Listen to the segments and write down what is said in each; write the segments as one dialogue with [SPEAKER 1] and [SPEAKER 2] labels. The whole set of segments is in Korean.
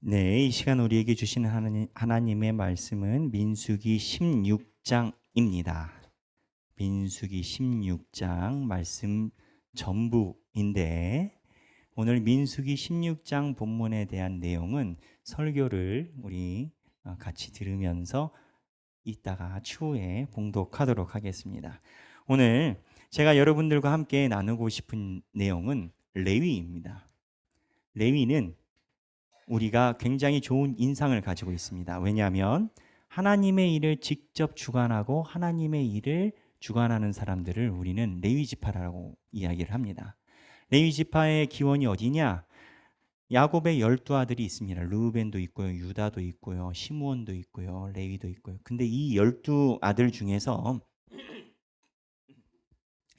[SPEAKER 1] 네, 이 시간 우리에게 주시는 하나님의 말씀은 민수기 16장입니다. 민수기 16장 말씀 전부인데 오늘 민수기 16장 본문에 대한 내용은 설교를 우리 같이 들으면서 이따가 추후에 봉독하도록 하겠습니다. 오늘 제가 여러분들과 함께 나누고 싶은 내용은 레위입니다. 레위는 우리가 굉장히 좋은 인상을 가지고 있습니다. 왜냐하면 하나님의 일을 직접 주관하고 하나님의 일을 주관하는 사람들을 우리는 레위 지파라고 이야기를 합니다. 레위 지파의 기원이 어디냐? 야곱의 12아들이 있습니다. 르우벤도 있고요, 유다도 있고요, 시므온도 있고요, 레위도 있고요. 근데 이 12아들 중에서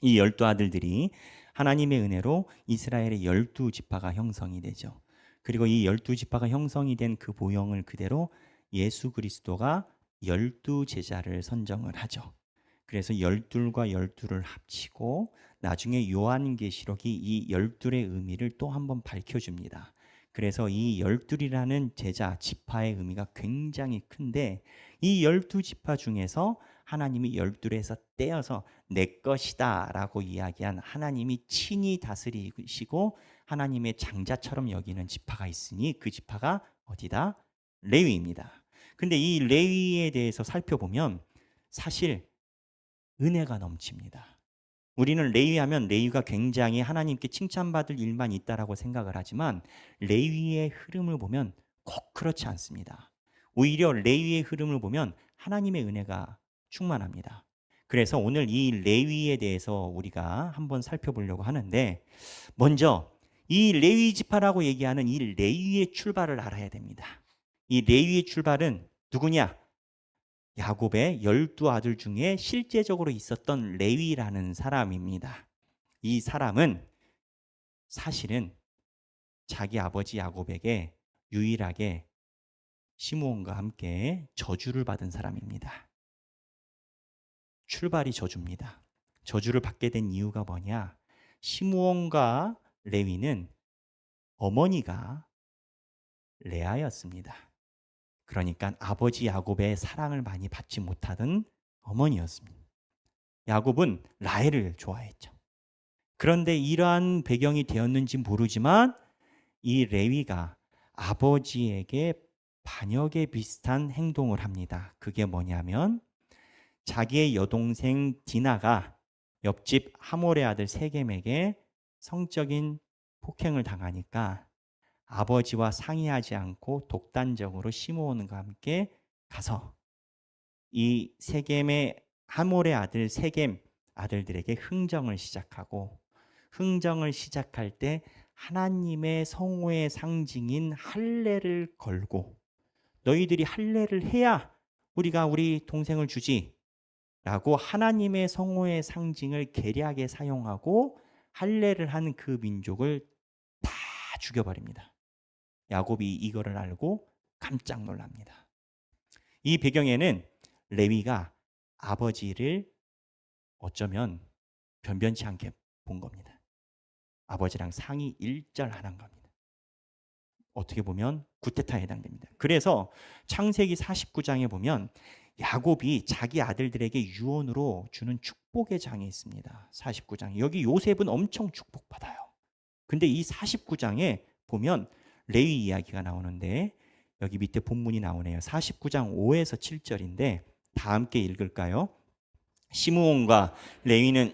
[SPEAKER 1] 이 12아들들이 하나님의 은혜로 이스라엘의 12지파가 형성이 되죠. 그리고 이 12지파가 형성이 된 그 모형을 그대로 예수 그리스도가 12제자를 선정을 하죠. 그래서 12과 12를 합치고 나중에 요한계시록이 이 12의 의미를 또 한번 밝혀줍니다. 그래서 이 12이라는 제자, 지파의 의미가 굉장히 큰데 이 12지파 중에서 하나님이 12에서 떼어서 내 것이다 라고 이야기한 하나님이 친히 다스리시고 하나님의 장자처럼 여기는 지파가 있으니 그 지파가 어디다? 레위입니다. 근데 이 레위에 대해서 살펴보면 사실 은혜가 넘칩니다. 우리는 레위하면 레위가 굉장히 하나님께 칭찬받을 일만 있다라고 생각을 하지만 레위의 흐름을 보면 꼭 그렇지 않습니다. 오히려 레위의 흐름을 보면 하나님의 은혜가 충만합니다. 그래서 오늘 이 레위에 대해서 우리가 한번 살펴보려고 하는데 먼저 이 레위 지파라고 얘기하는 이 레위의 출발을 알아야 됩니다. 이 레위의 출발은 누구냐? 야곱의 12아들 중에 실제적으로 있었던 레위라는 사람입니다. 이 사람은 사실은 자기 아버지 야곱에게 유일하게 시므온과 함께 저주를 받은 사람입니다. 출발이 저주입니다. 저주를 받게 된 이유가 뭐냐? 시므온과 레위는 어머니가 레아였습니다. 그러니까 아버지 야곱의 사랑을 많이 받지 못하던 어머니였습니다. 야곱은 라헬을 좋아했죠. 그런데 이러한 배경이 되었는지 모르지만 이 레위가 아버지에게 반역에 비슷한 행동을 합니다. 그게 뭐냐면 자기의 여동생 디나가 옆집 하몰의 아들 세겜에게 성적인 폭행을 당하니까 아버지와 상의하지 않고 독단적으로 시므온과 함께 가서 이 세겜의 하몰의 아들 세겜 아들들에게 흥정을 시작하고 흥정을 시작할 때 하나님의 성호의 상징인 할례를 걸고 너희들이 할례를 해야 우리가 우리 동생을 주지 라고 하나님의 성호의 상징을 계략에 사용하고 할례를 한 그 민족을 다 죽여버립니다. 야곱이 이거를 알고 깜짝 놀랍니다. 이 배경에는 레위가 아버지를 어쩌면 변변치 않게 본 겁니다. 아버지랑 상의 일절하는 겁니다. 어떻게 보면 구테타에 해당됩니다. 그래서 창세기 49장에 보면 야곱이 자기 아들들에게 유언으로 주는 축복의 장이 있습니다. 49장. 여기 요셉은 엄청 축복받아요. 근데 이 49장에 보면 레위 이야기가 나오는데 여기 밑에 본문이 나오네요. 49장 5에서 7절인데 다 함께 읽을까요? 시므온과 레위는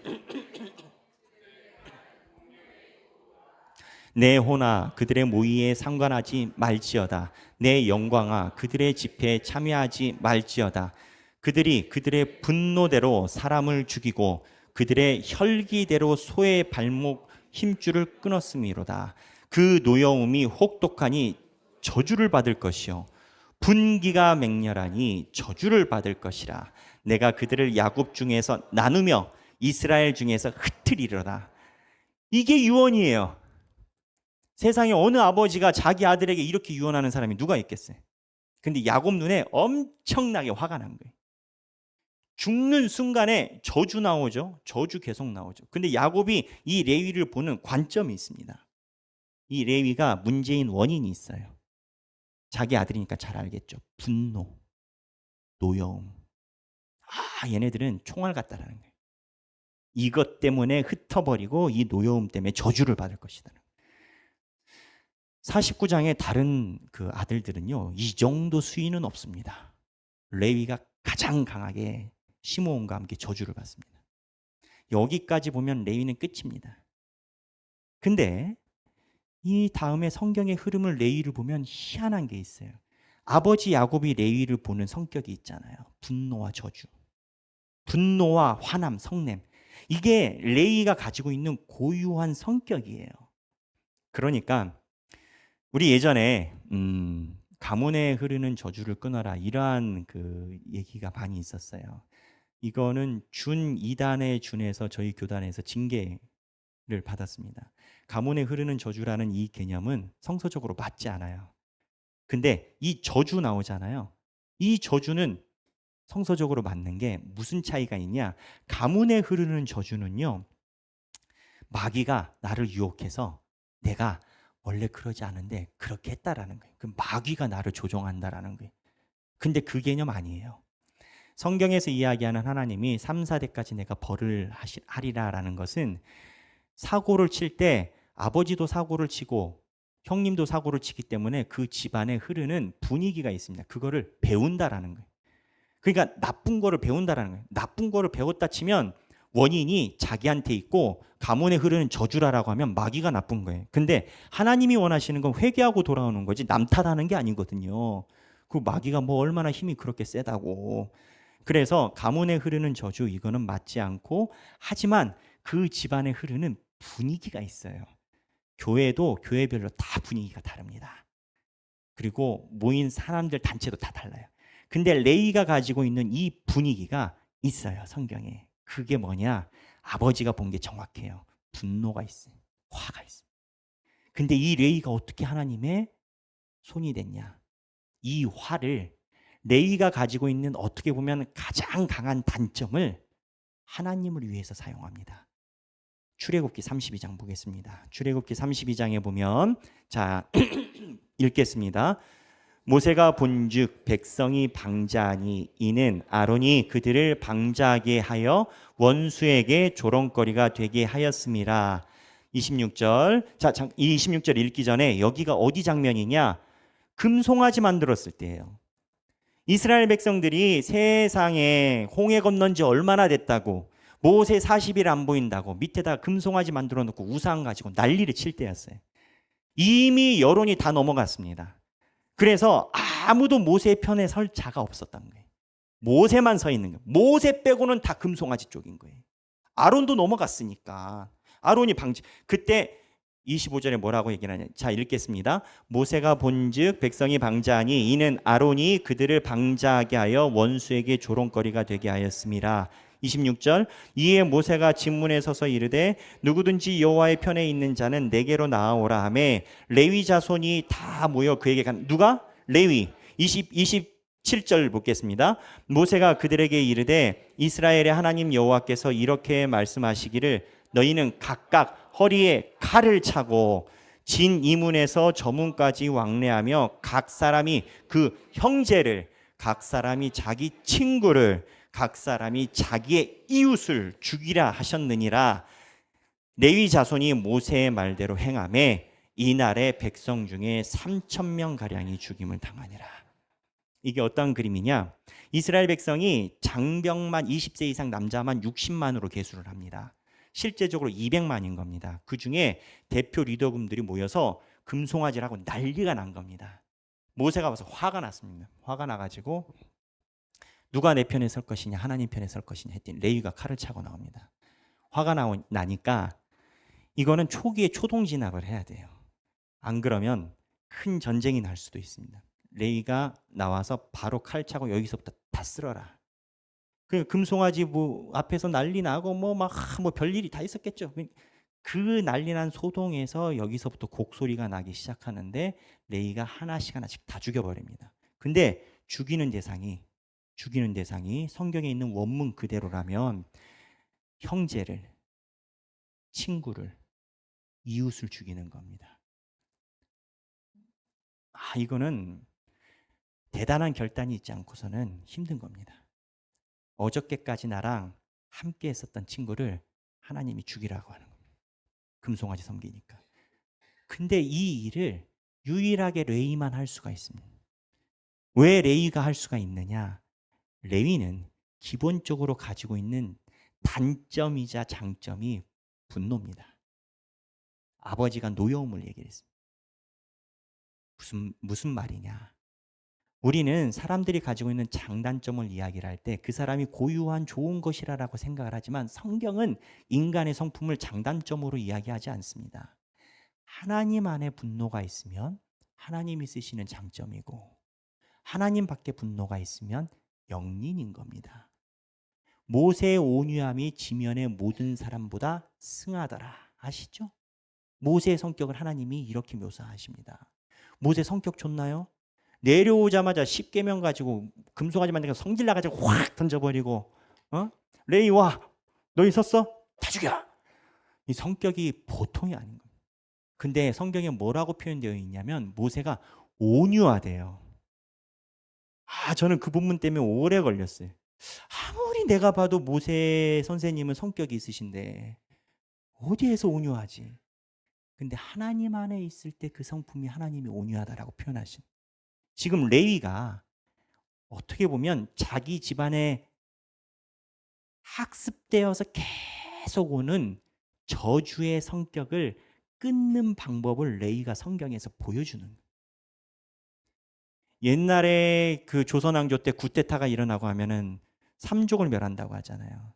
[SPEAKER 1] 내 호나 그들의 모의에 상관하지 말지어다. 내 영광아 그들의 집회에 참여하지 말지어다. 그들이 그들의 분노대로 사람을 죽이고 그들의 혈기대로 소의 발목 힘줄을 끊었음이로다. 그 노여움이 혹독하니 저주를 받을 것이요 분기가 맹렬하니 저주를 받을 것이라. 내가 그들을 야곱 중에서 나누며 이스라엘 중에서 흩트리로다. 이게 유언이에요. 세상에 어느 아버지가 자기 아들에게 이렇게 유언하는 사람이 누가 있겠어요? 근데 야곱 눈에 엄청나게 화가 난 거예요. 죽는 순간에 저주 나오죠. 저주 계속 나오죠. 근데 야곱이 이 레위를 보는 관점이 있습니다. 이 레위가 문제인 원인이 있어요. 자기 아들이니까 잘 알겠죠. 분노, 노여움. 얘네들은 총알 같다라는 거예요. 이것 때문에 흩어버리고 이 노여움 때문에 저주를 받을 것이다. 49장의 다른 그 아들들은요, 이 정도 수위는 없습니다. 레위가 가장 강하게 시므온과 함께 저주를 받습니다. 여기까지 보면 레위는 끝입니다. 근데 이 다음에 성경의 흐름을 레위를 보면 희한한 게 있어요. 아버지 야곱이 레위를 보는 성격이 있잖아요. 분노와 저주, 분노와 화남, 성냄. 이게 레위가 가지고 있는 고유한 성격이에요. 그러니까 우리 예전에 가문에 흐르는 저주를 끊어라 이러한 그 얘기가 많이 있었어요. 이거는 준 2단에 준해서 저희 교단에서 징계를 받았습니다. 가문에 흐르는 저주라는 이 개념은 성서적으로 맞지 않아요. 근데 이 저주 나오잖아요. 이 저주는 성서적으로 맞는 게 무슨 차이가 있냐? 가문에 흐르는 저주는요, 마귀가 나를 유혹해서 내가 원래 그러지 않은데 그렇게 했다라는 거예요. 그 마귀가 나를 조종한다라는 거예요. 근데 그 개념 아니에요. 성경에서 이야기하는 하나님이 3, 4대까지 내가 벌을 하리라라는 것은 사고를 칠 때 아버지도 사고를 치고 형님도 사고를 치기 때문에 그 집안에 흐르는 분위기가 있습니다. 그거를 배운다라는 거예요. 그러니까 나쁜 거를 배운다라는 거예요. 나쁜 거를 배웠다 치면 원인이 자기한테 있고 가문에 흐르는 저주라라고 하면 마귀가 나쁜 거예요. 근데 하나님이 원하시는 건 회개하고 돌아오는 거지 남 탓하는 게 아니거든요. 그 마귀가 뭐 얼마나 힘이 그렇게 세다고. 그래서 가문에 흐르는 저주 이거는 맞지 않고, 하지만 그 집안에 흐르는 분위기가 있어요. 교회도 교회별로 다 분위기가 다릅니다. 그리고 모인 사람들 단체도 다 달라요. 근데 레위가 가지고 있는 이 분위기가 있어요, 성경에. 그게 뭐냐? 아버지가 본 게 정확해요. 분노가 있어요. 화가 있어요. 근데 이 레위가 어떻게 하나님의 손이 됐냐? 이 화를 레위가 가지고 있는 어떻게 보면 가장 강한 단점을 하나님을 위해서 사용합니다. 출애굽기 32장 보겠습니다. 출애굽기 32장에 보면 자 읽겠습니다. 모세가 본즉 백성이 방자하니 이는 아론이 그들을 방자하게 하여 원수에게 조롱거리가 되게 하였음이라. 26절. 자, 이 26절 읽기 전에 여기가 어디 장면이냐? 금송아지 만들었을 때예요. 이스라엘 백성들이 세상에 홍해 건넌 지 얼마나 됐다고, 모세 40일 안 보인다고 밑에다 금송아지 만들어 놓고 우상 가지고 난리를 칠 때였어요. 이미 여론이 다 넘어갔습니다. 그래서 아무도 모세의 편에 설 자가 없었던 거예요. 모세만 서 있는 거예요. 모세 빼고는 다 금송아지 쪽인 거예요. 아론도 넘어갔으니까. 아론이 그때 25절에 뭐라고 얘기하냐? 자, 읽겠습니다. 모세가 본즉 백성이 방자하니 이는 아론이 그들을 방자하게 하여 원수에게 조롱거리가 되게 하였음이라. 26절. 이에 모세가 진문에 서서 이르되 누구든지 여호와의 편에 있는 자는 내게로 나아오라 하매 레위 자손이 다 모여 그에게 누가? 레위. 27절 보겠습니다. 모세가 그들에게 이르되 이스라엘의 하나님 여호와께서 이렇게 말씀하시기를 너희는 각각 허리에 칼을 차고 진 이문에서 저문까지 왕래하며 각 사람이 그 형제를, 각 사람이 자기 친구를, 각 사람이 자기의 이웃을 죽이라 하셨느니라. 레위 자손이 모세의 말대로 행하매 이날에 백성 중에 3,000명 가량이 죽임을 당하니라. 이게 어떤 그림이냐? 이스라엘 백성이 장병만 20세 이상 남자만 60만으로 계수를 합니다. 실제적으로 200만인 겁니다. 그 중에 대표 리더금들이 모여서 금송아지를 하고 난리가 난 겁니다. 모세가 와서 화가 났습니다. 화가 나가지고 누가 내 편에 설 것이냐, 하나님 편에 설 것이냐 했더니 레위가 칼을 차고 나옵니다. 화가 나니까 이거는 초기에 초동 진압을 해야 돼요. 안 그러면 큰 전쟁이 날 수도 있습니다. 레위가 나와서 바로 칼 차고 여기서부터 다 쓸어라. 그 금송아지 뭐 앞에서 난리 나고 뭐 별일이 다 있었겠죠. 그 난리 난 소동에서 여기서부터 곡소리가 나기 시작하는데 레위가 하나씩 다 죽여버립니다. 근데 죽이는 대상이 성경에 있는 원문 그대로라면 형제를, 친구를, 이웃을 죽이는 겁니다. 이거는 대단한 결단이 있지 않고서는 힘든 겁니다. 어저께까지 나랑 함께 했었던 친구를 하나님이 죽이라고 하는 겁니다. 금송아지 섬기니까. 근데 이 일을 유일하게 레위만 할 수가 있습니다. 왜 레위가 할 수가 있느냐? 레위는 기본적으로 가지고 있는 단점이자 장점이 분노입니다. 아버지가 노여움을 얘기했습니다. 무슨 말이냐? 우리는 사람들이 가지고 있는 장단점을 이야기를 할 때 그 사람이 고유한 좋은 것이라고 생각을 하지만 성경은 인간의 성품을 장단점으로 이야기하지 않습니다. 하나님 안에 분노가 있으면 하나님이 쓰시는 장점이고 하나님 밖에 분노가 있으면 영린인 겁니다. 모세의 온유함이 지면의 모든 사람보다 승하더라. 아시죠? 모세의 성격을 하나님이 이렇게 묘사하십니다. 모세 성격 좋나요? 내려오자마자 10계명 가지고 금송아지 만들고 성질 나가지고 확 던져버리고 레위 와 너 있었어? 다 죽여. 이 성격이 보통이 아닌 겁니다. 근데 성경에 뭐라고 표현되어 있냐면 모세가 온유하대요. 저는 그 본문 때문에 오래 걸렸어요. 아무리 내가 봐도 모세 선생님은 성격이 있으신데 어디에서 온유하지? 근데 하나님 안에 있을 때 그 성품이 하나님이 온유하다라고 표현하신. 지금 레위가 어떻게 보면 자기 집안에 학습되어서 계속 오는 저주의 성격을 끊는 방법을 레위가 성경에서 보여주는 거예요. 옛날에 그 조선 왕조 때 구테타가 일어나고 하면은 삼족을 멸한다고 하잖아요.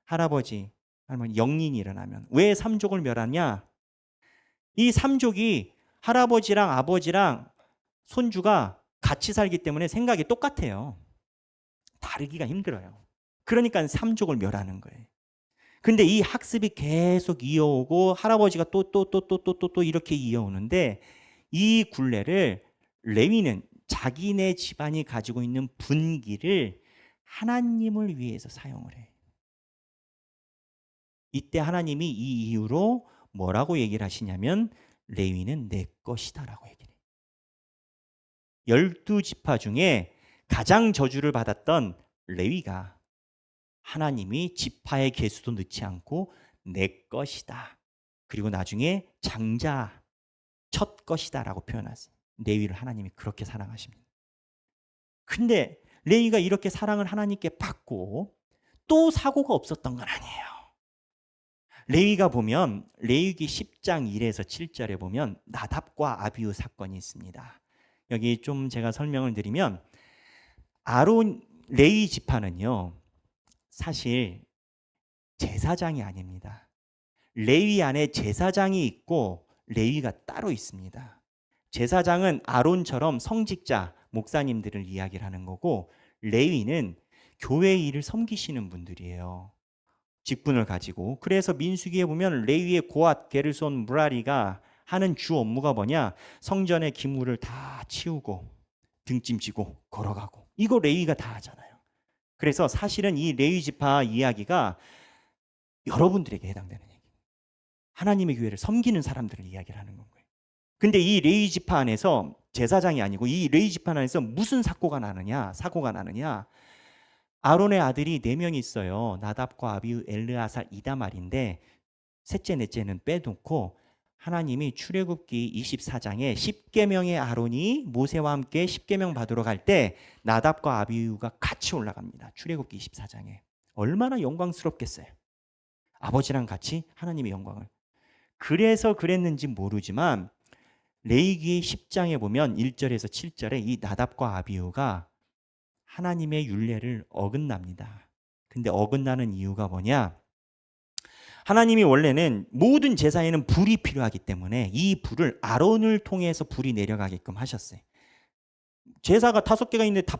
[SPEAKER 1] 할아버지, 할머니, 영린이 일어나면 왜 삼족을 멸하냐? 이 삼족이 할아버지랑 아버지랑 손주가 같이 살기 때문에 생각이 똑같아요. 다르기가 힘들어요. 그러니까 삼족을 멸하는 거예요. 근데 이 학습이 계속 이어오고 할아버지가 또 이렇게 이어오는데 이 굴레를 레위는 자기네 집안이 가지고 있는 분기를 하나님을 위해서 사용을 해요. 이때 하나님이 이 이유로 뭐라고 얘기를 하시냐면 레위는 내 것이다라고 얘기를 해요. 12지파 중에 가장 저주를 받았던 레위가 하나님이 지파의 개수도 넣지 않고 내 것이다. 그리고 나중에 장자 첫 것이다라고 표현하세요. 레위를 하나님이 그렇게 사랑하십니다. 근데 레위가 이렇게 사랑을 하나님께 받고 또 사고가 없었던 건 아니에요. 레위가 보면 레위기 10장 1에서 7절에 보면 나답과 아비후 사건이 있습니다. 여기 좀 제가 설명을 드리면 아론 레위 지파는요. 사실 제사장이 아닙니다. 레위 안에 제사장이 있고 레위가 따로 있습니다. 제사장은 아론처럼 성직자, 목사님들을 이야기를 하는 거고 레위는 교회 일을 섬기시는 분들이에요. 직분을 가지고. 그래서 민수기에 보면 레위의 고앗, 게르손, 무라리가 하는 주 업무가 뭐냐? 성전의 기물을 다 치우고 등짐지고 걸어가고. 이거 레위가 다 하잖아요. 그래서 사실은 이 레위 지파 이야기가 여러분들에게 해당되는 얘기예요. 하나님의 교회를 섬기는 사람들을 이야기를 하는 거예요. 근데 이 레위 지파 안에서 제사장이 아니고 이 레위 지파 안에서 무슨 사고가 나느냐? 아론의 아들이 4명이 있어요. 나답과 아비후, 엘르아살, 이다말인데 셋째, 넷째는 빼놓고 하나님이 출애굽기 24장에 10계명의 아론이 모세와 함께 10계명 받으러 갈 때 나답과 아비후가 같이 올라갑니다. 출애굽기 24장에. 얼마나 영광스럽겠어요. 아버지랑 같이 하나님의 영광을. 그래서 그랬는지 모르지만 레위기 10장에 보면 1절에서 7절에 이 나답과 아비후가 하나님의 율례를 어긋납니다. 근데 어긋나는 이유가 뭐냐? 하나님이 원래는 모든 제사에는 불이 필요하기 때문에 이 불을 아론을 통해서 불이 내려가게끔 하셨어요. 제사가 5개가 있는데 다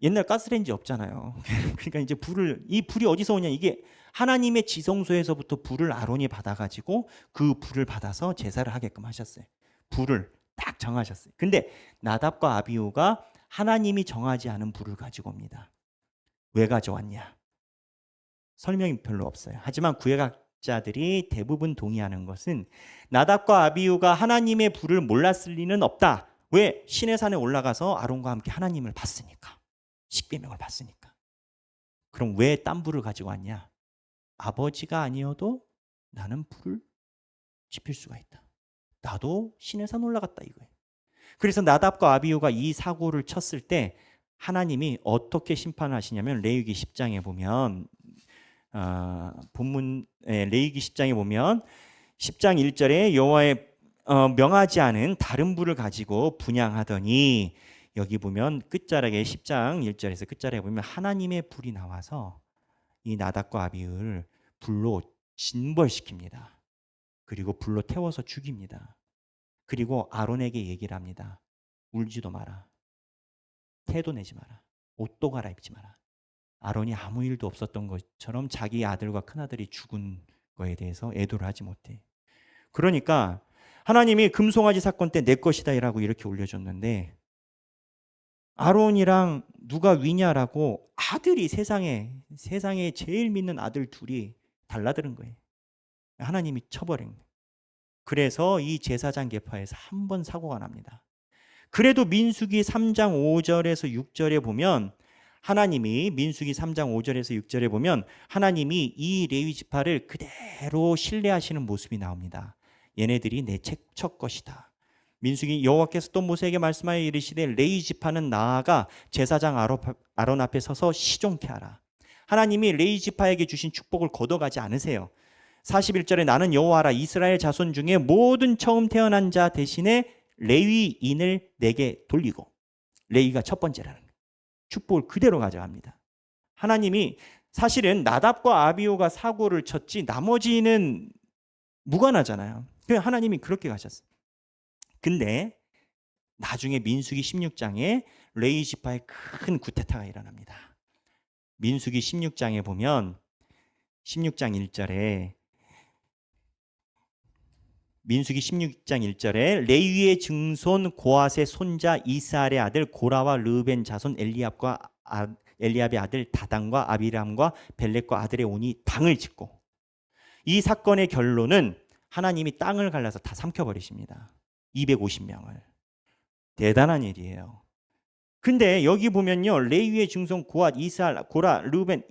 [SPEAKER 1] 옛날 가스레인지 없잖아요. 그러니까 이제 이 불이 어디서 오냐? 이게 하나님의 지성소에서부터 불을 아론이 받아가지고 그 불을 받아서 제사를 하게끔 하셨어요. 불을 딱 정하셨어요. 근데 나답과 아비후가 하나님이 정하지 않은 불을 가지고 옵니다. 왜 가져왔냐? 설명이 별로 없어요. 하지만 구약자들이 대부분 동의하는 것은 나답과 아비후가 하나님의 불을 몰랐을 리는 없다. 왜? 시내산에 올라가서 아론과 함께 하나님을 봤으니까. 십계명을 봤으니까. 그럼 왜 딴 불을 가지고 왔냐? 아버지가 아니어도 나는 불을 지필 수가 있다. 나도 시내산 올라갔다 이거예요. 그래서 나답과 아비후가 이 사고를 쳤을 때 하나님이 어떻게 심판하시냐면 레위기 10장에 보면 레위기 10장에 보면 10장 1절에 여호와의 명하지 않은 다른 불을 가지고 분향하더니 여기 보면 끝자락에 10장 1절에서 끝자락에 보면 하나님의 불이 나와서 이 나답과 아비후를 불로 진벌시킵니다. 그리고 불로 태워서 죽입니다. 그리고 아론에게 얘기를 합니다. 울지도 마라. 태도 내지 마라. 옷도 갈아입지 마라. 아론이 아무 일도 없었던 것처럼 자기 아들과 큰아들이 죽은 거에 대해서 애도를 하지 못해. 그러니까 하나님이 금송아지 사건 때 내 것이다 이라고 이렇게 올려줬는데 아론이랑 누가 위냐라고 아들이 세상에 제일 믿는 아들 둘이 달라드는 거예요. 하나님이 쳐버린 거예요. 그래서 이 제사장 계파에서 한 번 사고가 납니다. 그래도 민수기 3장 5절에서 6절에 보면 하나님이 민수기 3장 5절에서 6절에 보면 하나님이 이 레위 지파를 그대로 신뢰하시는 모습이 나옵니다. 얘네들이 내 첫 것이다. 민수기 여호와께서 또 모세에게 말씀하여 이르시되 레위 지파는 나아가 제사장 아론 앞에 서서 시종케 하라. 하나님이 레위 지파에게 주신 축복을 걷어가지 않으세요. 41절에 나는 여호와라 이스라엘 자손 중에 모든 처음 태어난 자 대신에 레위인을 내게 돌리고 레위가 첫 번째라는 거예요. 축복을 그대로 가져갑니다. 하나님이 사실은 나답과 아비후가 사고를 쳤지 나머지는 무관하잖아요. 하나님이 그렇게 가셨어요. 근데 나중에 민수기 16장에 레위 지파의 큰 구테타가 일어납니다. 민수기 16장에 보면 16장 1절에 민수기 16장 1절에 레위의 증손 고앗의 손자 이스알의 아들 고라와 르벤 자손 엘리압의 아들 다단과 아비람과 벨렉과 아들의 온이 당을 짓고 이 사건의 결론은 하나님이 땅을 갈라서 다 삼켜버리십니다. 250명을. 대단한 일이에요. 근데 여기 보면요. 레위의 증손 고앗, 이스알, 고라, 르벤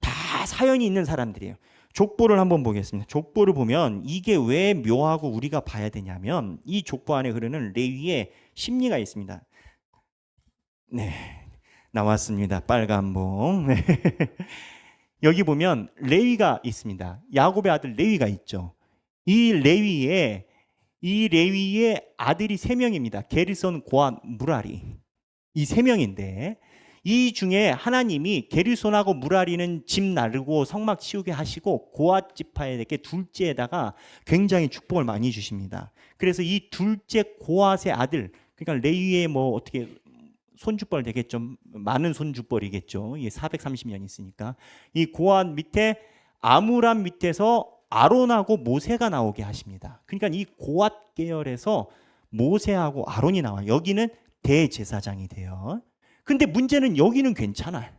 [SPEAKER 1] 다 사연이 있는 사람들이에요. 족보를 한번 보겠습니다. 족보를 보면 이게 왜 묘하고 우리가 봐야 되냐면 이 족보 안에 흐르는 레위의 심리가 있습니다. 네, 나왔습니다. 빨간 봉. 네. 여기 보면 레위가 있습니다. 야곱의 아들 레위가 있죠. 이 레위의 아들이 3명입니다. 게르손, 고앗, 무라리. 이 3명인데 이 중에 하나님이 게르손하고 무라리는 집 나르고 성막 치우게 하시고 고앗 지파에게 둘째에다가 굉장히 축복을 많이 주십니다. 그래서 이 둘째 고앗의 아들, 그러니까 레위의 어떻게 손주뻘 되겠죠. 많은 손주뻘이겠죠. 이게 430년 있으니까. 이 고앗 밑에 아므람 밑에서 아론하고 모세가 나오게 하십니다. 그러니까 이 고앗 계열에서 모세하고 아론이 나와요. 여기는 대제사장이 돼요. 근데 문제는 여기는 괜찮아요.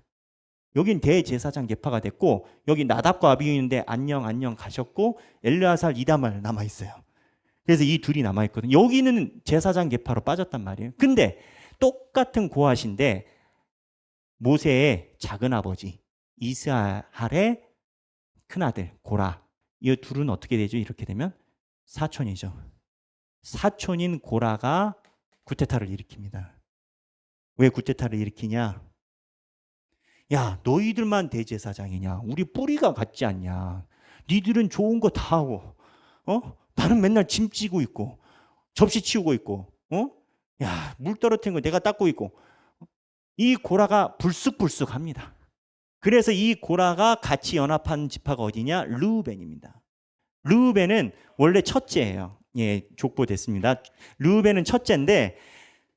[SPEAKER 1] 여긴 대제사장 계파가 됐고 여기 나답과 아비후인데 안녕 가셨고 엘르아살 이다말 남아있어요. 그래서 이 둘이 남아있거든요. 여기는 제사장 계파로 빠졌단 말이에요. 근데 똑같은 고앗인데 모세의 작은아버지 이스할의 큰아들 고라, 이 둘은 어떻게 되죠? 이렇게 되면 사촌이죠. 사촌인 고라가 구테타를 일으킵니다. 왜 구테타를 일으키냐? 야, 너희들만 대제사장이냐? 우리 뿌리가 같지 않냐? 니들은 좋은 거 다 하고, 나는 맨날 짐 찌고 있고, 접시 치우고 있고, 야, 물 떨어뜨린 거 내가 닦고 있고. 이 고라가 불쑥불쑥합니다. 그래서 이 고라가 같이 연합한 지파가 어디냐? 르우벤입니다. 르우벤은 원래 첫째예요. 예, 족보됐습니다. 르우벤은 첫째인데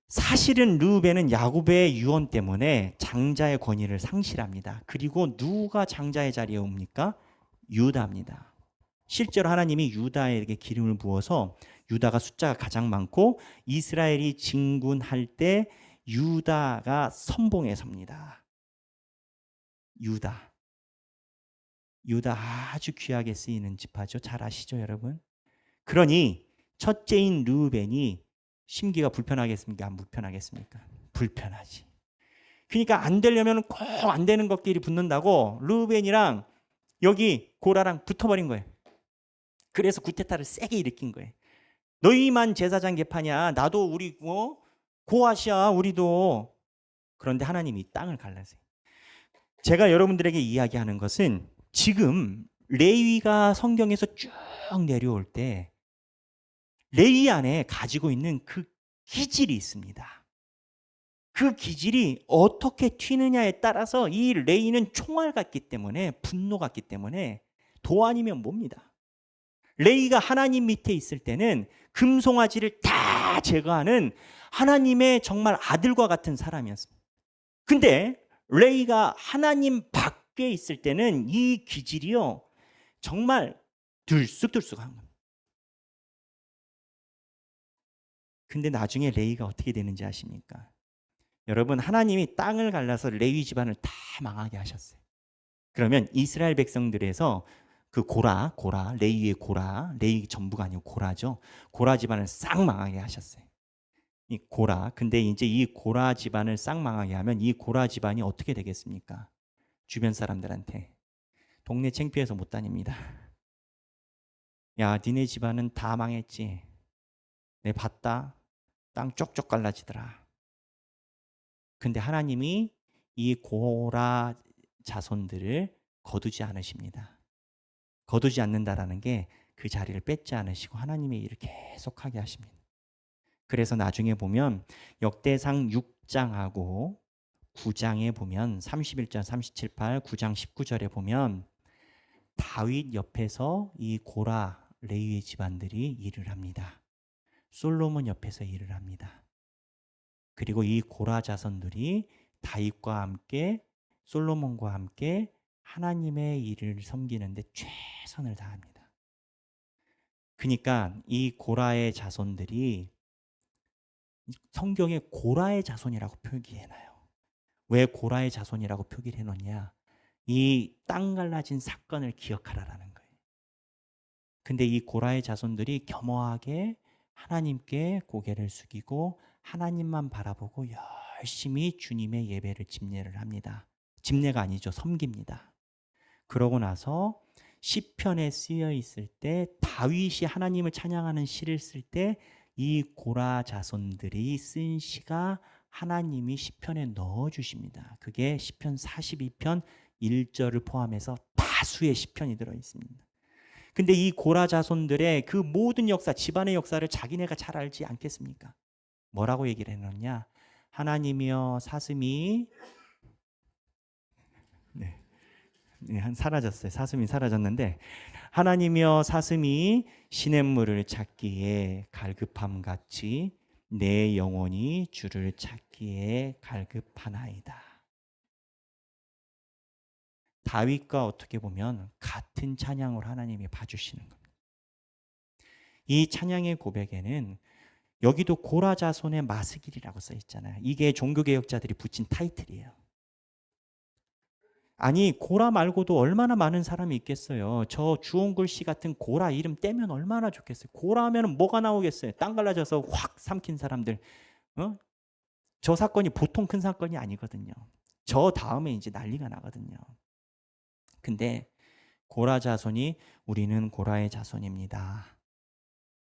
[SPEAKER 1] 사실은 르우벤은 야곱의 유언 때문에 장자의 권위를 상실합니다. 그리고 누가 장자의 자리에 옵니까? 유다입니다. 실제로 하나님이 유다에게 기름을 부어서 유다가 숫자가 가장 많고 이스라엘이 진군할 때 유다가 선봉에 섭니다. 유다 아주 귀하게 쓰이는 지파죠. 잘 아시죠, 여러분? 그러니 첫째인 르우벤이 심기가 불편하겠습니까? 안 불편하겠습니까? 불편하지. 그러니까 안 되려면 꼭 안 되는 것끼리 붙는다고 르우벤이랑 여기 고라랑 붙어버린 거예요. 그래서 구테타를 세게 일으킨 거예요. 너희만 제사장 계파냐? 나도 우리 고아시아 우리도. 그런데 하나님이 땅을 갈라세요. 제가 여러분들에게 이야기하는 것은 지금 레위가 성경에서 쭉 내려올 때 레위 안에 가지고 있는 그 기질이 있습니다. 그 기질이 어떻게 튀느냐에 따라서 이 레위는 총알 같기 때문에, 분노 같기 때문에 도 아니면 뭡니다. 레위가 하나님 밑에 있을 때는 금송아지를 다 제거하는 하나님의 정말 아들과 같은 사람이었습니다. 근데 레위가 하나님 밖에 있을 때는 이 기질이요 정말 들쑥들쑥한 겁니다. 근데 나중에 레위가 어떻게 되는지 아십니까? 여러분, 하나님이 땅을 갈라서 레위 집안을 다 망하게 하셨어요. 그러면 이스라엘 백성들에서 그 고라, 레위의 고라, 레위 전부가 아니고 고라죠. 고라 집안을 싹 망하게 하셨어요. 이 고라. 근데 이제 이 고라 집안을 싹 망하게 하면 이 고라 집안이 어떻게 되겠습니까? 주변 사람들한테 동네 창피해서 못 다닙니다. 야, 니네 집안은 다 망했지. 내 봤다. 땅 쪽쪽 갈라지더라. 근데 하나님이 이 고라 자손들을 거두지 않으십니다. 거두지 않는다라는 게 그 자리를 뺏지 않으시고 하나님의 일을 계속하게 하십니다. 그래서 나중에 보면 역대상 6장하고 9장에 보면 31절, 37, 8, 9장 19절에 보면 다윗 옆에서 이 고라 레위의 집안들이 일을 합니다. 솔로몬 옆에서 일을 합니다. 그리고 이 고라 자손들이 다윗과 함께 솔로몬과 함께 하나님의 일을 섬기는데 최선을 다합니다. 그러니까 이 고라의 자손들이 성경에 고라의 자손이라고 표기해놔요. 왜 고라의 자손이라고 표기를 해놓냐? 이 땅 갈라진 사건을 기억하라라는 거예요. 근데 이 고라의 자손들이 겸허하게 하나님께 고개를 숙이고 하나님만 바라보고 열심히 주님의 예배를 집례를 합니다. 집례가 아니죠. 섬깁니다. 그러고 나서 시편에 쓰여 있을 때 다윗이 하나님을 찬양하는 시를 쓸 때 이 고라 자손들이 쓴 시가 하나님이 시편에 넣어 주십니다. 그게 시편 42편 1절을 포함해서 다수의 시편이 들어 있습니다. 근데 이 고라 자손들의 그 모든 역사, 집안의 역사를 자기네가 잘 알지 않겠습니까? 뭐라고 얘기를 해놓냐? 하나님이여 사슴이 사라졌어요. 사슴이 사라졌는데 하나님이여 사슴이 시냇물을 찾기에 갈급함 같이 내 영혼이 주를 찾기에 갈급하나이다. 다윗과 어떻게 보면 같은 찬양을 하나님이 봐주시는 겁니다. 이 찬양의 고백에는 여기도 고라 자손의 마스길이라고 써 있잖아요. 이게 종교개혁자들이 붙인 타이틀이에요. 아니 고라 말고도 얼마나 많은 사람이 있겠어요. 저 주홍글 씨 같은 고라 이름 떼면 얼마나 좋겠어요. 고라 하면 뭐가 나오겠어요. 땅 갈라져서 확 삼킨 사람들. 저 사건이 보통 큰 사건이 아니거든요. 저 다음에 이제 난리가 나거든요. 근데 고라 자손이 우리는 고라의 자손입니다.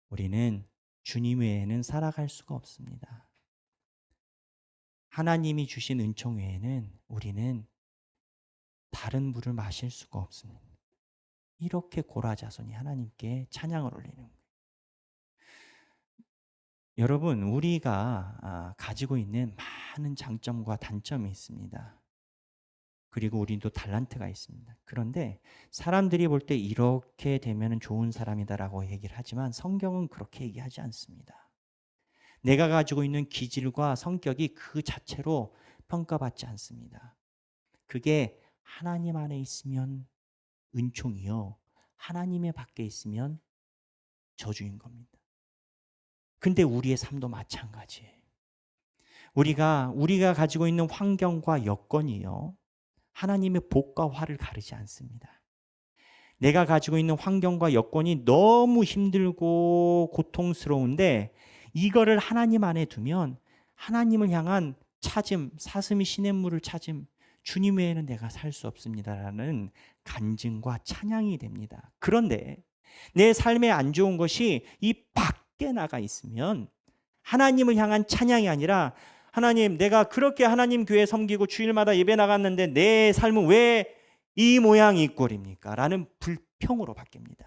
[SPEAKER 1] 우리는 주님 외에는 살아갈 수가 없습니다. 하나님이 주신 은총 외에는 우리는 다른 물을 마실 수가 없습니다. 이렇게 고라 자손이 하나님께 찬양을 올리는 거예요. 여러분, 우리가 가지고 있는 많은 장점과 단점이 있습니다. 그리고 우리도 달란트가 있습니다. 그런데 사람들이 볼 때 이렇게 되면 좋은 사람이다라고 얘기를 하지만 성경은 그렇게 얘기하지 않습니다. 내가 가지고 있는 기질과 성격이 그 자체로 평가받지 않습니다. 그게 하나님 안에 있으면 은총이요, 하나님의 밖에 있으면 저주인 겁니다. 근데 우리의 삶도 마찬가지예요. 우리가 가지고 있는 환경과 여건이요, 하나님의 복과 화를 가르지 않습니다. 내가 가지고 있는 환경과 여건이 너무 힘들고 고통스러운데 이거를 하나님 안에 두면 하나님을 향한 찾음, 사슴이 시냇물을 찾음, 주님 외에는 내가 살 수 없습니다라는 간증과 찬양이 됩니다. 그런데 내 삶에 안 좋은 것이 이 밖에 나가 있으면 하나님을 향한 찬양이 아니라 하나님, 내가 그렇게 하나님 교회 섬기고 주일마다 예배 나갔는데 내 삶은 왜 이 모양 이 꼴입니까? 라는 불평으로 바뀝니다.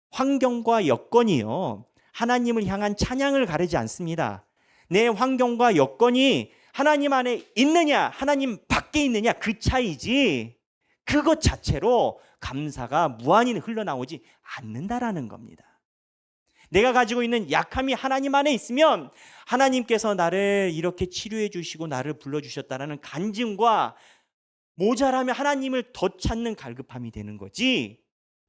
[SPEAKER 1] 환경과 여건이요, 하나님을 향한 찬양을 가르지 않습니다. 내 환경과 여건이 하나님 안에 있느냐 하나님 밖에 있느냐 그 차이지, 그것 자체로 감사가 무한히 흘러나오지 않는다라는 겁니다. 내가 가지고 있는 약함이 하나님 안에 있으면 하나님께서 나를 이렇게 치료해 주시고 나를 불러주셨다는 간증과 모자라면 하나님을 더 찾는 갈급함이 되는 거지,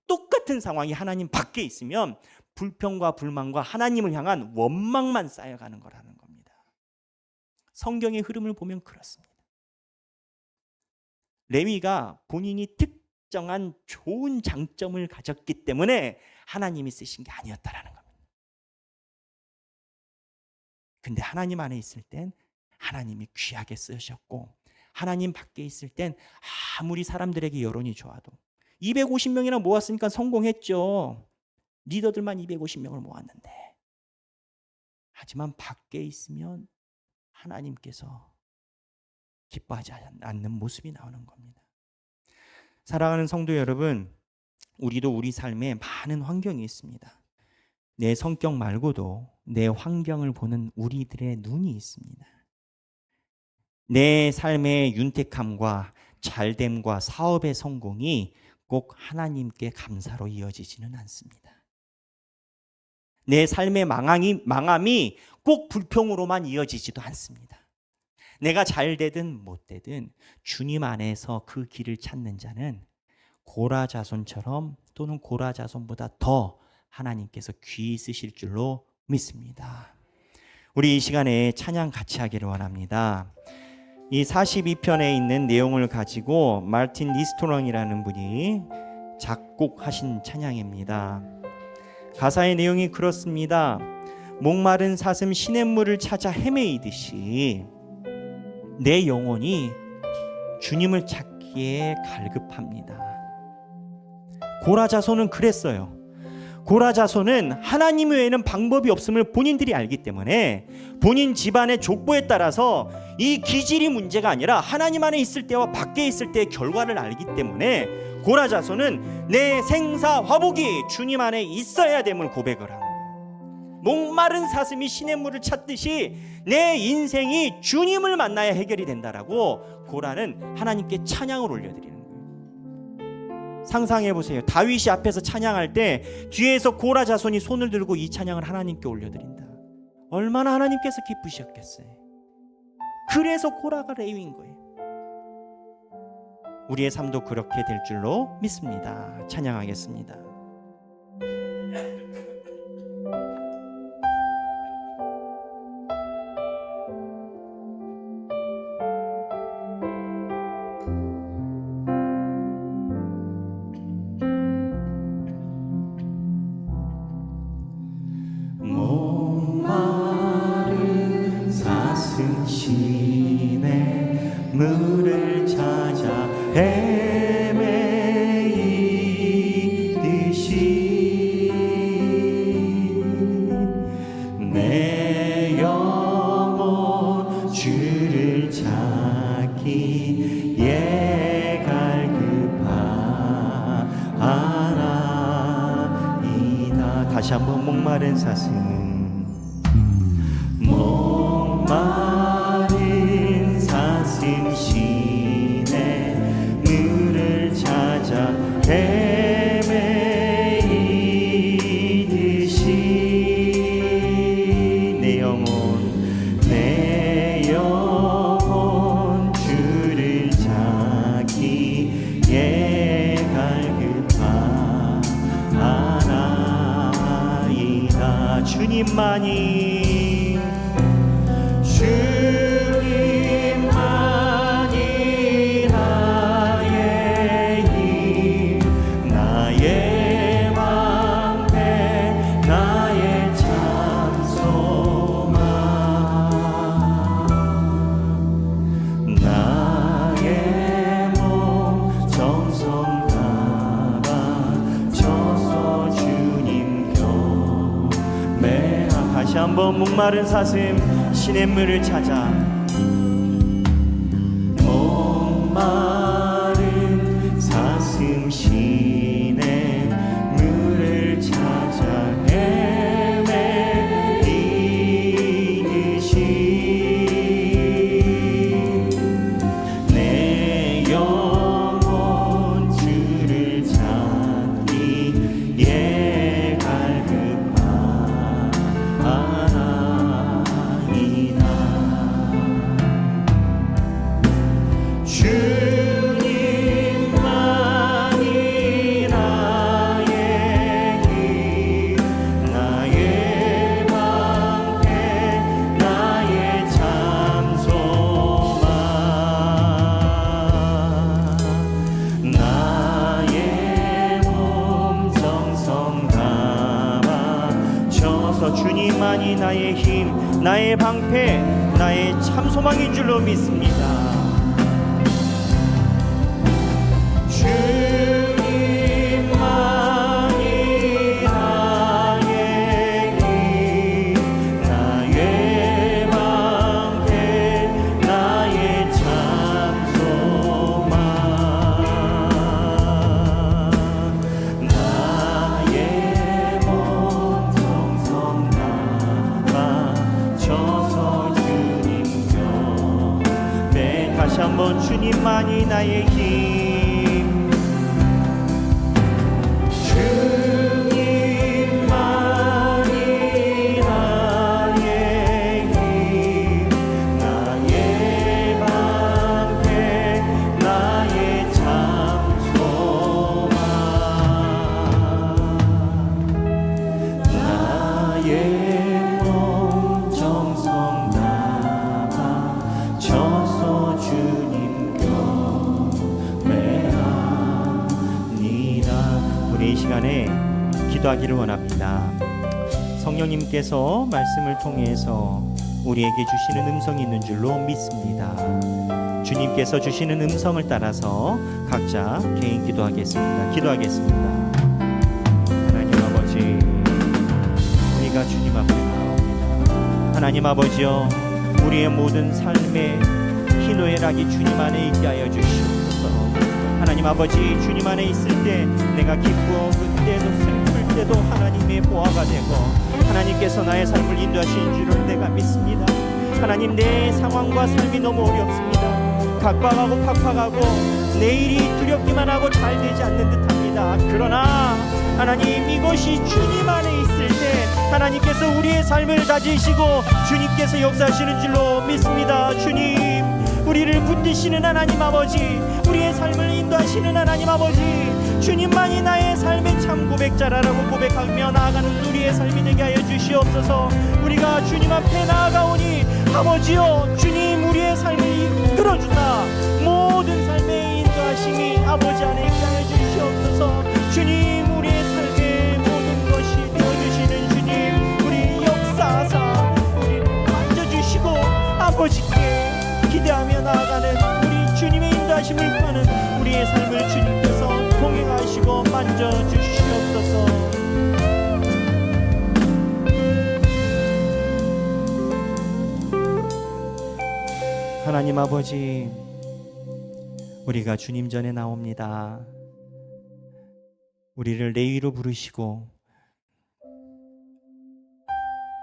[SPEAKER 1] 똑같은 상황이 하나님 밖에 있으면 불평과 불만과 하나님을 향한 원망만 쌓여가는 거라는 겁니다. 성경의 흐름을 보면 그렇습니다. 레위가 본인이 특정한 좋은 장점을 가졌기 때문에 하나님이 쓰신 게 아니었다라는 겁니다. 근데 하나님 안에 있을 땐 하나님이 귀하게 쓰셨고, 하나님 밖에 있을 땐 아무리 사람들에게 여론이 좋아도 250명이나 모았으니까 성공했죠. 리더들만 250명을 모았는데, 하지만 밖에 있으면 하나님께서 기뻐하지 않는 모습이 나오는 겁니다. 사랑하는 성도 여러분, 우리도 우리 삶에 많은 환경이 있습니다. 내 성격 말고도 내 환경을 보는 우리들의 눈이 있습니다. 내 삶의 윤택함과 잘됨과 사업의 성공이 꼭 하나님께 감사로 이어지지는 않습니다. 내 삶의 망함이 꼭 불평으로만 이어지지도 않습니다. 내가 잘 되든 못 되든 주님 안에서 그 길을 찾는 자는 고라 자손처럼 또는 고라 자손보다 더 하나님께서 귀히 쓰실 줄로 믿습니다. 우리 이 시간에 찬양 같이 하기를 원합니다. 이 42편에 있는 내용을 가지고 마틴 리스토랑이라는 분이 작곡하신 찬양입니다. 가사의 내용이 그렇습니다. 목마른 사슴 시냇물을 찾아 헤매이듯이 내 영혼이 주님을 찾기에 갈급합니다. 고라 자손은 그랬어요. 고라 자손은 하나님 외에는 방법이 없음을 본인들이 알기 때문에 본인 집안의 족보에 따라서 이 기질이 문제가 아니라 하나님 안에 있을 때와 밖에 있을 때의 결과를 알기 때문에 고라 자손은 내 생사 화복이 주님 안에 있어야 됨을 고백을 하는 거예요. 목마른 사슴이 시냇물을 찾듯이 내 인생이 주님을 만나야 해결이 된다라고 고라는 하나님께 찬양을 올려드리는 거예요. 상상해 보세요. 다윗이 앞에서 찬양할 때 뒤에서 고라 자손이 손을 들고 이 찬양을 하나님께 올려드린다. 얼마나 하나님께서 기쁘셨겠어요. 그래서 고라가 레위인 거예요. 우리의 삶도 그렇게 될 줄로 믿습니다. 찬양하겠습니다. 목마른 사슴 시냇물을 찾아 헤매이듯이 내 영혼 주를 찾기에 갈급하나이다. 다시 한번 목마른 사슴 목마른 사슴 시냇물을 찾아 헤매이듯이 내 영혼 주를 찾기에 갈급하나이다. 주님만이 저 목마른 사슴 시냇물을 찾아 목마른 사슴 시냇물을 찾아 헤매이듯이 내 영혼 주를 찾기에 갈급하나이다. 주님만이 나의 길, 나의 방패, 나의 참소망, 나의 몸 정성 담아줘서 주님만이 나의 힘, 나의 방패, 나의 참소망인 줄로 믿습니다. 주님만이 나의 길, 나의 방패, 나의 참소망, 나의 몸 정성 담아줘서 주님 곁에 다시 한번 주님만이 나의 힘, 주님만이 나의 길, 나의 방패, 나의 참소망, 나의 몸 정성 담아줘서 주님 곁에합니다. 우리 이 시간에 기도하기를 원합니다. 성령님께서 말씀을 통해서 우리에게 주시는 음성이 있는 줄로 믿습니다. 주님께서 주시는 음성을 따라서 각자 개인 기도하겠습니다. 하나님 아버지, 우리가 주님 앞에 나옵니다. 하나님 아버지여, 우리의 모든 삶의 희노애락이 주님 안에 있게 하여 주시옵소서. 하나님 아버지, 주님 안에 있을 때 내가 기쁘고 그때도 슬플 때도 하나님의 보화가 되고 하나님께서 나의 삶을 인도하시는 줄을 내가 믿습니다. 하나님, 내 상황과 삶이 너무 어렵습니다. 각박하고 팍팍하고 내일이 두렵기만 하고 잘 되지 않는 듯합니다. 그러나 하나님, 이것이 주님 안에 있을 때 하나님께서 우리의 삶을 다지시고 주님께서 역사하시는 줄로 믿습니다. 주님, 우리를 붙드시는 하나님 아버지, 우리의 삶을 인도하시는 하나님 아버지, 주님만이 나의 삶의 참 고백자라고 고백하며 나아가는 우리의 삶이 되게 하여 주시옵소서. 우리가 주님 앞에 나아가오니 아버지여, 주님 우리의 삶을 이끌어주사 모든 삶의 인도하심이 아버지 안에 있게 하여 주시옵소서. 주님, 우리의 삶의 모든 것이 되어주시는 주님, 우리 역사하사 우리를 만져주시고 아버지께 기대하며 나아가는 우리 주님의 인도하심을 구하는 우리의 삶을 주님께서 동행하시고 만져주시옵소서. 하나님 아버지, 우리가 주님 전에 나옵니다. 우리를 레위로 부르시고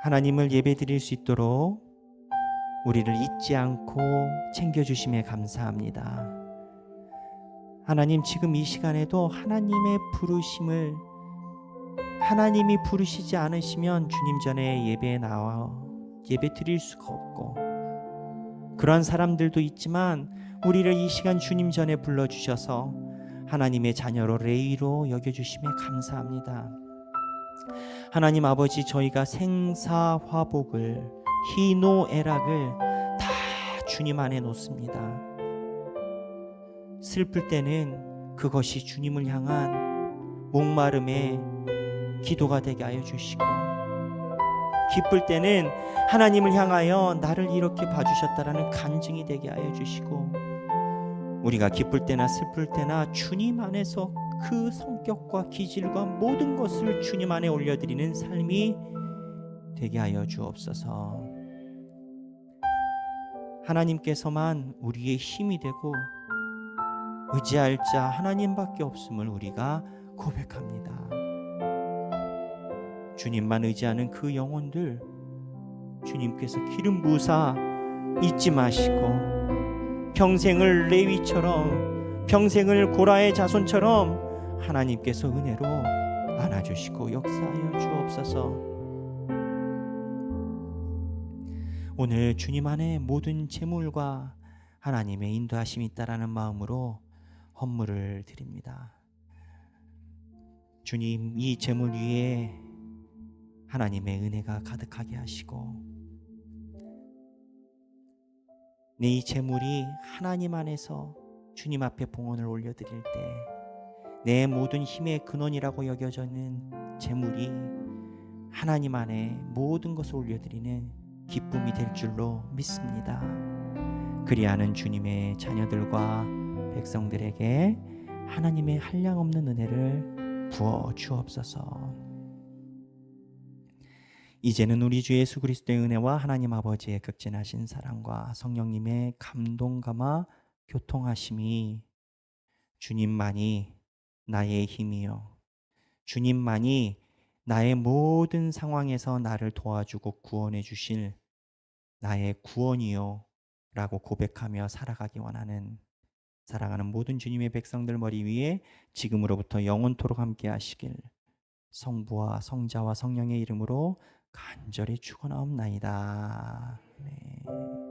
[SPEAKER 1] 하나님을 예배드릴 수 있도록 우리를 잊지 않고 챙겨주심에 감사합니다. 하나님, 지금 이 시간에도 하나님의 부르심을, 하나님이 부르시지 않으시면 주님 전에 예배에 나와 예배 드릴 수가 없고, 그러한 사람들도 있지만 우리를 이 시간 주님 전에 불러주셔서 하나님의 자녀로 레위로 여겨주심에 감사합니다. 하나님 아버지, 저희가 생사화복을, 희노애락을 다 주님 안에 놓습니다. 슬플 때는 그것이 주님을 향한 목마름의 기도가 되게 하여 주시고, 기쁠 때는 하나님을 향하여 나를 이렇게 봐주셨다라는 간증이 되게 하여 주시고, 우리가 기쁠 때나 슬플 때나 주님 안에서 그 성격과 기질과 모든 것을 주님 안에 올려드리는 삶이 되게 하여 주옵소서. 하나님께서만 우리의 힘이 되고 의지할 자 하나님밖에 없음을 우리가 고백합니다. 주님만 의지하는 그 영혼들 주님께서 기름 부으사 잊지 마시고 평생을 레위처럼, 평생을 고라의 자손처럼 하나님께서 은혜로 안아주시고 역사하여 주옵소서. 오늘 주님 안에 모든 재물과 하나님의 인도하심이 있다라는 마음으로 헌물을 드립니다. 주님, 이 재물 위에 하나님의 은혜가 가득하게 하시고 내 이 재물이 하나님 안에서 주님 앞에 봉헌을 올려드릴 때 내 모든 힘의 근원이라고 여겨지는 재물이 하나님 안에 모든 것을 올려드리는 기쁨이 될 줄로 믿습니다. 그리하는 주님의 자녀들과 백성들에게 하나님의 한량없는 은혜를 부어 주옵소서. 이제는 우리 주 예수 그리스도의 은혜와 하나님 아버지의 극진하신 사랑과 성령님의 감동 감화 교통하심이 주님만이 나의 힘이요 주님만이 나의 모든 상황에서 나를 도와주고 구원해 주실 나의 구원이요 라고 고백하며 살아가기 원하는 사랑하는 모든 주님의 백성들 머리 위에 지금으로부터 영원토록 함께 하시길 성부와 성자와 성령의 이름으로 간절히 축원하옵나이다. 아멘.